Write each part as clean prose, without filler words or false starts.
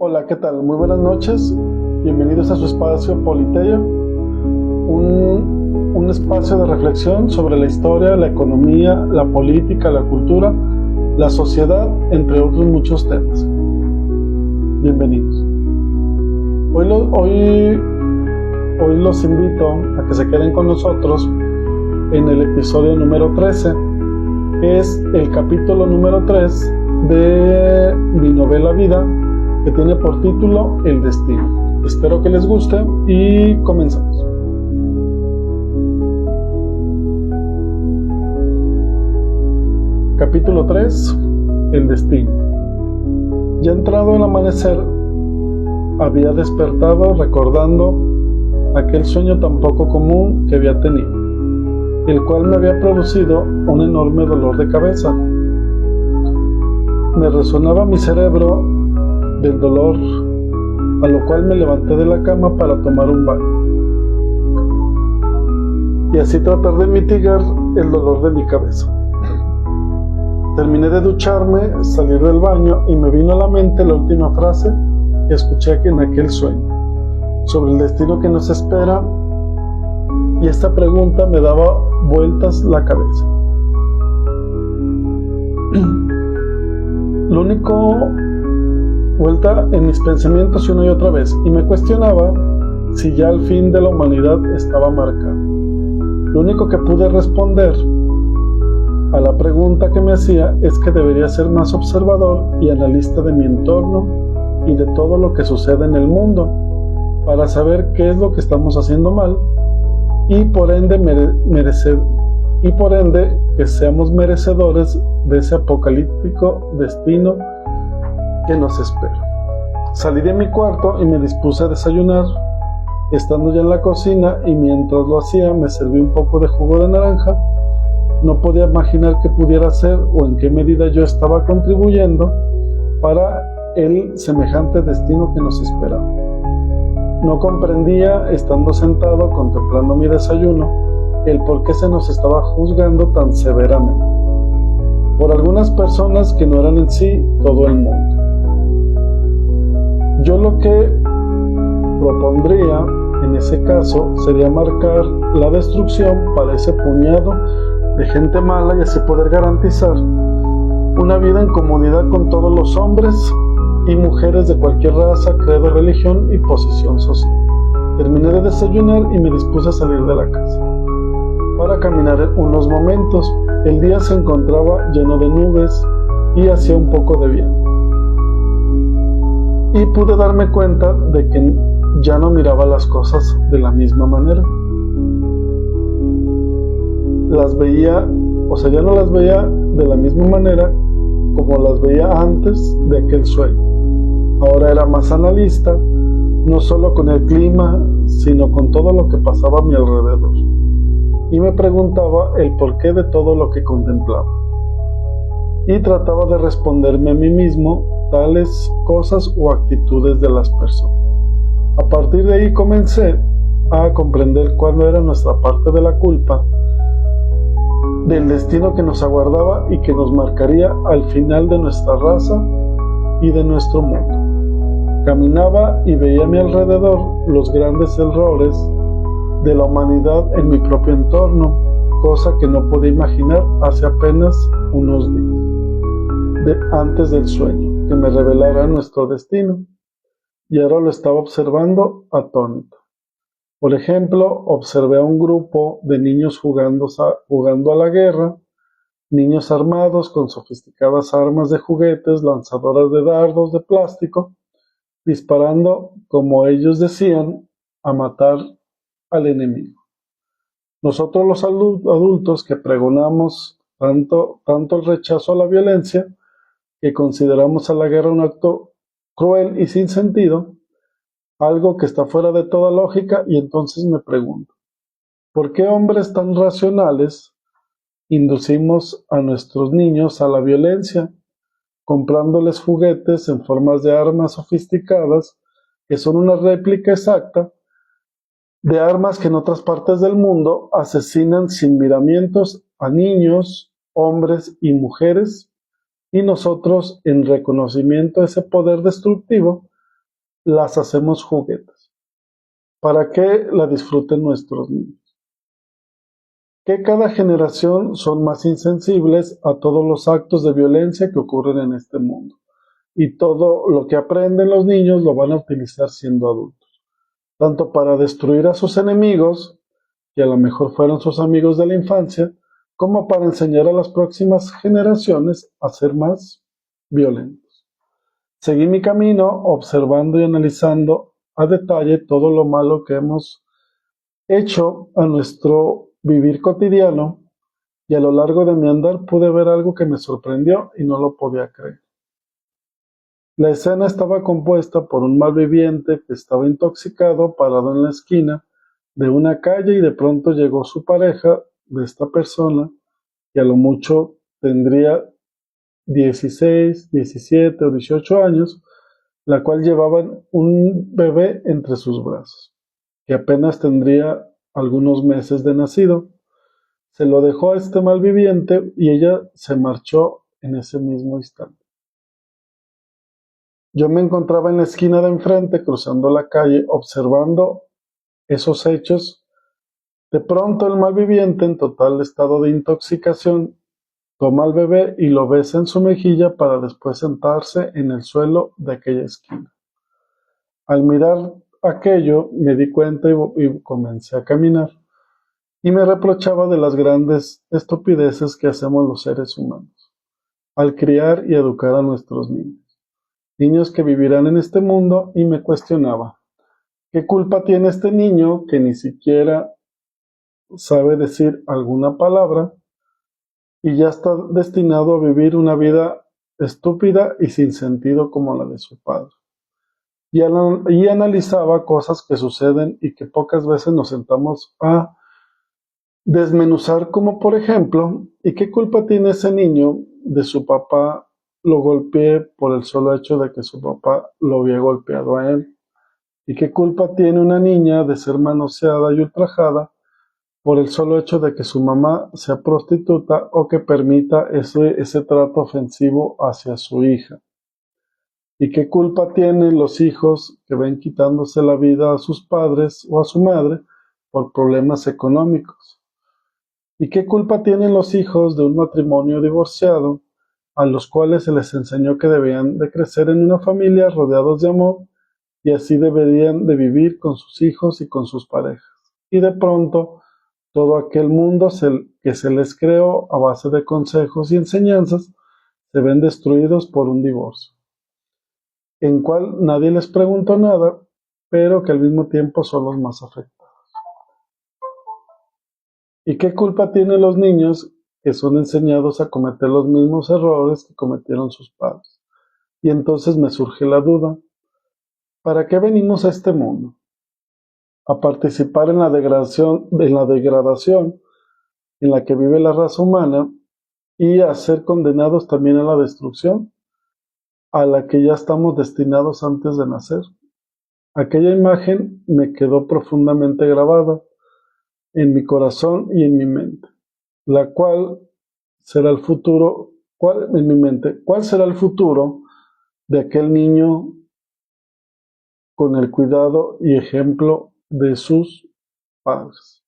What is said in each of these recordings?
Hola, ¿qué tal? Muy buenas noches. Bienvenidos a su espacio Politeia, un espacio de reflexión sobre la historia, la economía, la política, la cultura, la sociedad, entre otros muchos temas. Bienvenidos. Hoy los invito a que se queden con nosotros en el episodio número 13, que es el capítulo número 3 de mi novela Vida, que tiene por título El Destino. Espero que les guste y comenzamos. Capítulo 3. El Destino. Ya entrado el amanecer, había despertado recordando aquel sueño tan poco común que había tenido, el cual me había producido un enorme dolor de cabeza. Me resonaba mi cerebro del dolor, a lo cual me levanté de la cama para tomar un baño y así tratar de mitigar el dolor de mi cabeza. Terminé de ducharme, salir del baño y me vino a la mente la última frase que escuché en aquel sueño, sobre el destino que nos espera, y esta pregunta me daba vueltas la cabeza. Lo único vuelta en mis pensamientos una y otra vez, y me cuestionaba si ya el fin de la humanidad estaba marcado. Lo único que pude responder a la pregunta que me hacía es que debería ser más observador y analista de mi entorno y de todo lo que sucede en el mundo, para saber qué es lo que estamos haciendo mal y por ende que seamos merecedores de ese apocalíptico destino que nos espera. Salí de mi cuarto y me dispuse a desayunar. Estando ya en la cocina y mientras lo hacía me serví un poco de jugo de naranja. No podía imaginar qué pudiera hacer o en qué medida yo estaba contribuyendo para el semejante destino que nos esperaba. No comprendía, estando sentado contemplando mi desayuno, el por qué se nos estaba juzgando tan severamente por algunas personas que no eran en sí todo el mundo. Yo lo que propondría en ese caso sería marcar la destrucción para ese puñado de gente mala y así poder garantizar una vida en comunidad con todos los hombres y mujeres de cualquier raza, credo, religión y posición social. Terminé de desayunar y me dispuse a salir de la casa para caminar unos momentos. El día se encontraba lleno de nubes y hacía un poco de viento, y pude darme cuenta de que ya no miraba las cosas de la misma manera. Ya no las veía de la misma manera como las veía antes de aquel sueño. Ahora era más analista, no solo con el clima, sino con todo lo que pasaba a mi alrededor, y me preguntaba el porqué de todo lo que contemplaba, y trataba de responderme a mí mismo tales cosas o actitudes de las personas. A partir de ahí comencé a comprender cuál era nuestra parte de la culpa del destino que nos aguardaba y que nos marcaría al final de nuestra raza y de nuestro mundo. Caminaba y veía a mi alrededor los grandes errores de la humanidad en mi propio entorno, cosa que no podía imaginar hace apenas unos días, antes del sueño que me revelara nuestro destino, y ahora lo estaba observando atónito. Por ejemplo, observé a un grupo de niños jugando a la guerra, niños armados con sofisticadas armas de juguetes, lanzadoras de dardos de plástico, disparando, como ellos decían, a matar al enemigo. Nosotros los adultos que pregonamos tanto el rechazo a la violencia, que consideramos a la guerra un acto cruel y sin sentido, algo que está fuera de toda lógica, y entonces me pregunto, ¿por qué hombres tan racionales inducimos a nuestros niños a la violencia, comprándoles juguetes en formas de armas sofisticadas que son una réplica exacta de armas que en otras partes del mundo asesinan sin miramientos a niños, hombres y mujeres, y nosotros, en reconocimiento a ese poder destructivo, las hacemos juguetes para que la disfruten nuestros niños. Que cada generación son más insensibles a todos los actos de violencia que ocurren en este mundo. Y todo lo que aprenden los niños lo van a utilizar siendo adultos, tanto para destruir a sus enemigos, que a lo mejor fueron sus amigos de la infancia, como para enseñar a las próximas generaciones a ser más violentos. Seguí mi camino observando y analizando a detalle todo lo malo que hemos hecho a nuestro vivir cotidiano, y a lo largo de mi andar pude ver algo que me sorprendió y no lo podía creer. La escena estaba compuesta por un malviviente que estaba intoxicado parado en la esquina de una calle, y de pronto llegó su pareja de esta persona, que a lo mucho tendría 16, 17 o 18 años, la cual llevaba un bebé entre sus brazos, que apenas tendría algunos meses de nacido. Se lo dejó a este malviviente y ella se marchó en ese mismo instante. Yo me encontraba en la esquina de enfrente, cruzando la calle, observando esos hechos. De pronto el malviviente, en total estado de intoxicación, toma al bebé y lo besa en su mejilla para después sentarse en el suelo de aquella esquina. Al mirar aquello, me di cuenta y comencé a caminar, y me reprochaba de las grandes estupideces que hacemos los seres humanos al criar y educar a nuestros niños que vivirán en este mundo, y me cuestionaba, ¿qué culpa tiene este niño que ni siquiera sabe decir alguna palabra y ya está destinado a vivir una vida estúpida y sin sentido como la de su padre? Y analizaba cosas que suceden y que pocas veces nos sentamos a desmenuzar, como por ejemplo, ¿y qué culpa tiene ese niño de su papá lo golpee por el solo hecho de que su papá lo había golpeado a él? ¿Y qué culpa tiene una niña de ser manoseada y ultrajada por el solo hecho de que su mamá sea prostituta o que permita ese trato ofensivo hacia su hija? ¿Y qué culpa tienen los hijos que ven quitándose la vida a sus padres o a su madre por problemas económicos? ¿Y qué culpa tienen los hijos de un matrimonio divorciado, a los cuales se les enseñó que debían de crecer en una familia rodeados de amor, y así deberían de vivir con sus hijos y con sus parejas? Y de pronto, todo aquel mundo que se les creó a base de consejos y enseñanzas, se ven destruidos por un divorcio, en cual nadie les preguntó nada, pero que al mismo tiempo son los más afectados. ¿Y qué culpa tienen los niños que son enseñados a cometer los mismos errores que cometieron sus padres? Y entonces me surge la duda, ¿para qué venimos a este mundo? ¿A participar en la degradación en la que vive la raza humana, y a ser condenados también a la destrucción a la que ya estamos destinados antes de nacer? Aquella imagen me quedó profundamente grabada en mi corazón y en mi mente, la cual será el futuro, en mi mente, ¿cuál será el futuro de aquel niño con el cuidado y ejemplo de sus padres?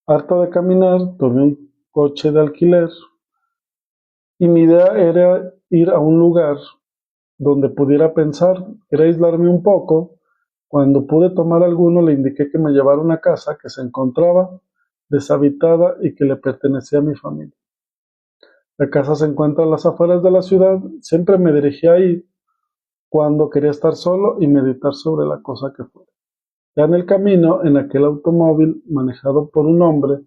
Harto de caminar, tomé un coche de alquiler, y mi idea era ir a un lugar donde pudiera pensar, era aislarme un poco. Cuando pude tomar alguno, le indiqué que me llevara a una casa que se encontraba deshabitada y que le pertenecía a mi familia. La casa se encuentra a las afueras de la ciudad. Siempre me dirigí ahí cuando quería estar solo y meditar sobre la cosa que fuera. Ya en el camino, en aquel automóvil manejado por un hombre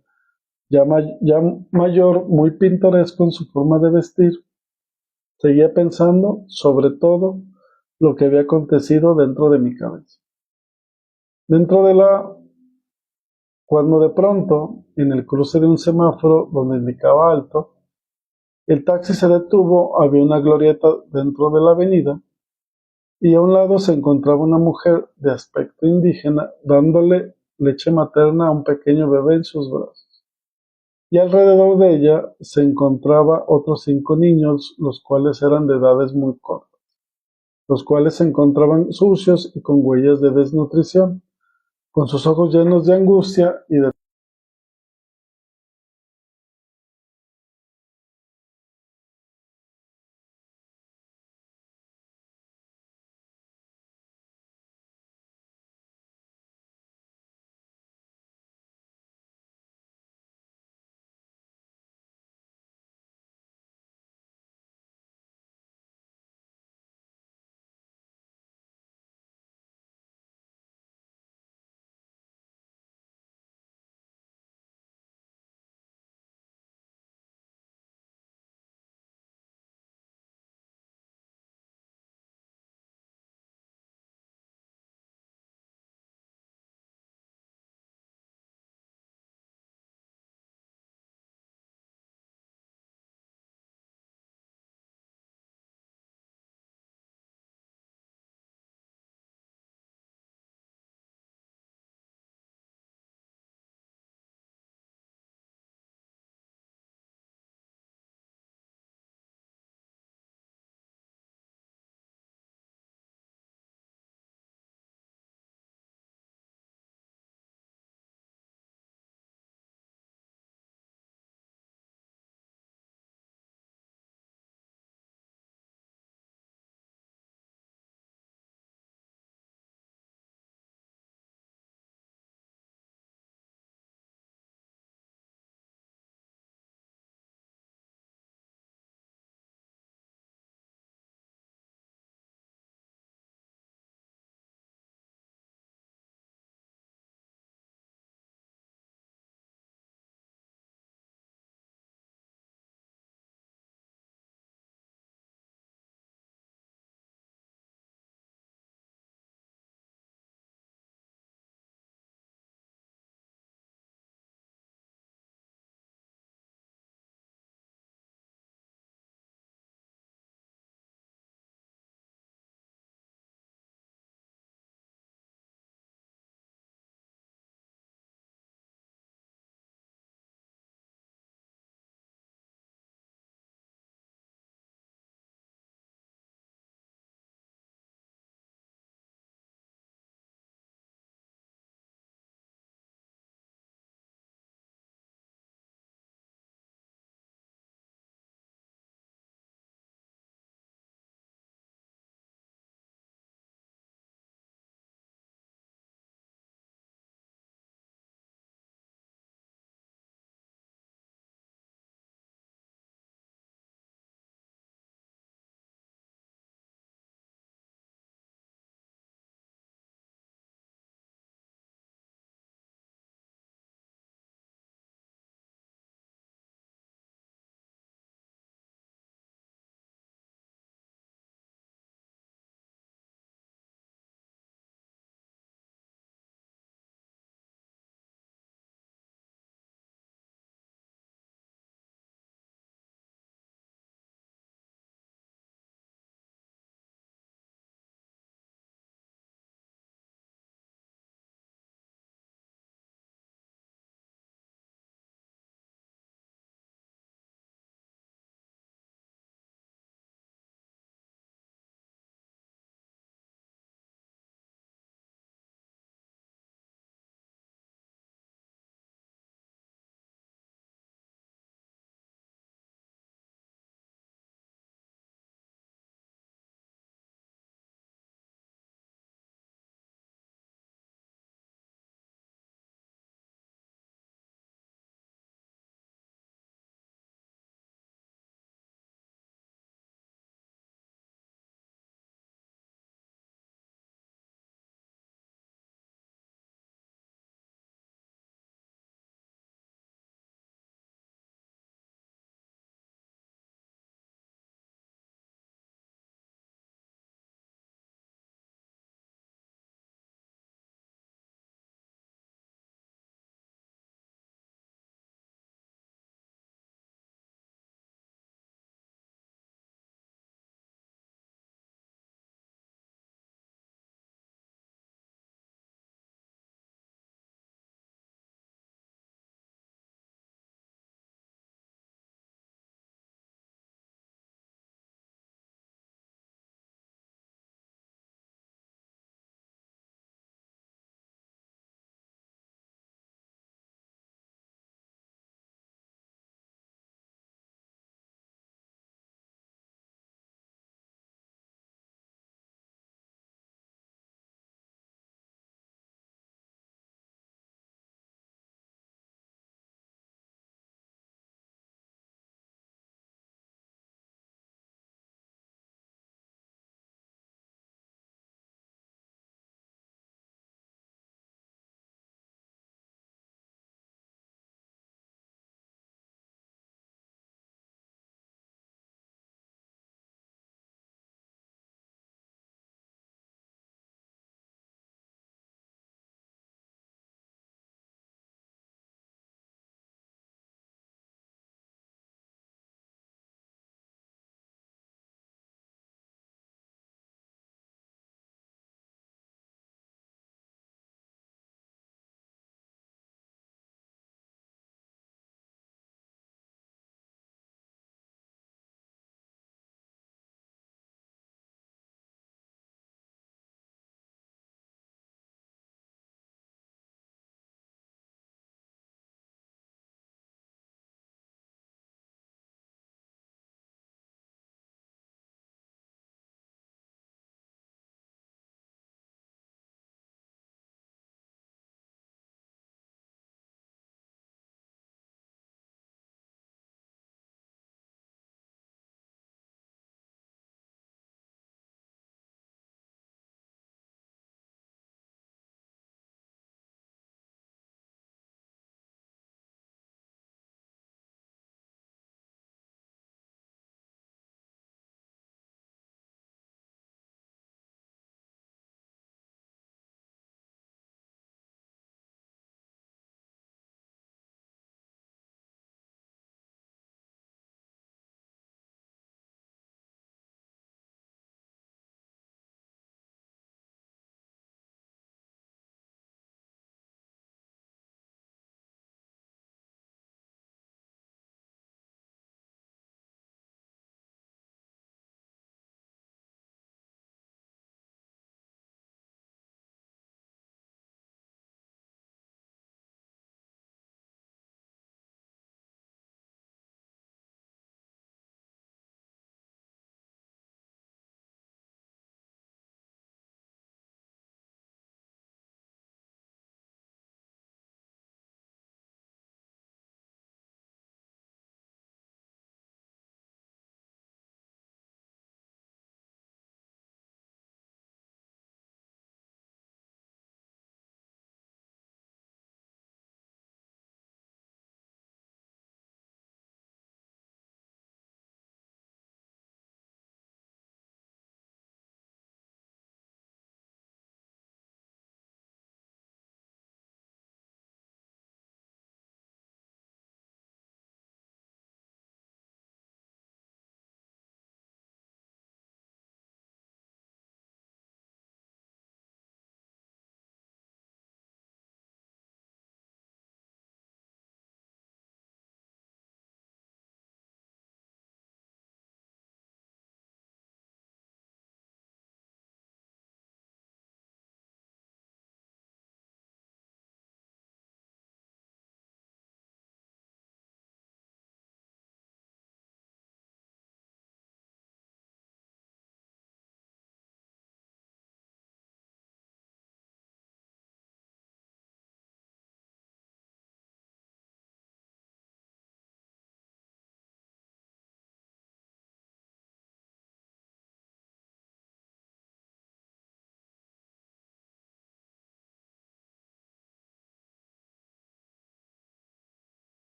ya mayor, muy pintoresco en su forma de vestir, seguía pensando sobre todo lo que había acontecido dentro de mi cabeza. Dentro de la Cuando de pronto, en el cruce de un semáforo donde indicaba alto, el taxi se detuvo. Había una glorieta dentro de la avenida, y a un lado se encontraba una mujer de aspecto indígena dándole leche materna a un pequeño bebé en sus brazos. Y alrededor de ella se encontraba otros 5 niños, los cuales eran de edades muy cortas. los cuales se encontraban sucios y con huellas de desnutrición. Con sus ojos llenos de angustia y de